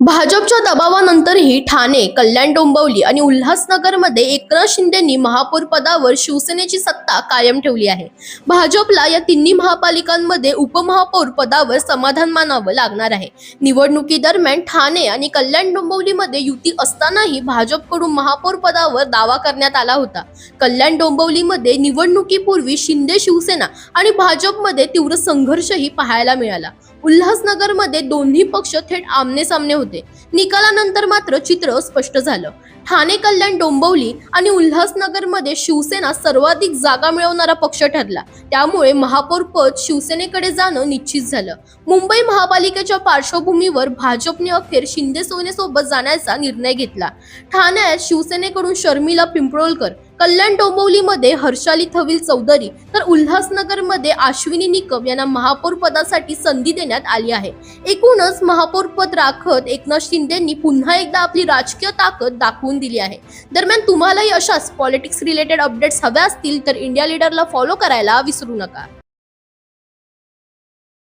भाजपच्या दबावानंतरही ठाणे, कल्याण डोंबिवली आणि उल्हासनगरमध्ये एकनाथ शिंदेंनी महापौर पदावर शिवसेनेची सत्ता कायम ठेवली आहे. भाजपला या तिन्ही महापालिकांमध्ये उपमहापौर पदावर समाधान मानावं लागणार आहे. निवडणुकीदरम्यान ठाणे आणि कल्याण डोंबिवलीमध्ये युती असतानाही भाजपकडून महापौर पदावर दावा करण्यात आला होता. कल्याण डोंबिवलीमध्ये निवडणुकीपूर्वी शिंदे शिवसेना आणि भाजपमध्ये तीव्र संघर्षही पाहायला मिळाला. उल्हासनगरमध्ये दोन्ही पक्ष थेट आमने-सामने होते. निकालानंतर मात्र चित्र स्पष्ट झालं. ठाणे, कल्याण, डोंबिवली आणि उल्हासनगरमध्ये शिवसेना सर्वाधिक जागा मिळवणारा पक्ष ठरला. त्यामुळे महापौर पद शिवसेनेकडे जाणं निश्चित झालं. मुंबई महापालिकेच्या पार्श्वभूमीवर भाजपने अखेर शिंदे सेनेसोबत जाण्याचा निर्णय घेतला. ठाण्यात शिवसेनेकडून शर्मिला पिंपळोलकर, कल्याण डोंबिवलीमध्ये हर्षाली थविल चौधरी तर उल्हासनगरमध्ये अश्विनी निकम यांना महापौर पदासाठी संधी देण्यात आली आहे. एकूणच महापौर पद राखत एकनाथ शिंदेंनी पुन्हा एकदा आपली राजकीय ताकद दाखवून दिली आहे. दरम्यान तुम्हालाही अशाच पॉलिटिक्स रिलेटेड अपडेट्स हव्या असतील तर इंडिया लीडरला फॉलो करायला विसरू नका.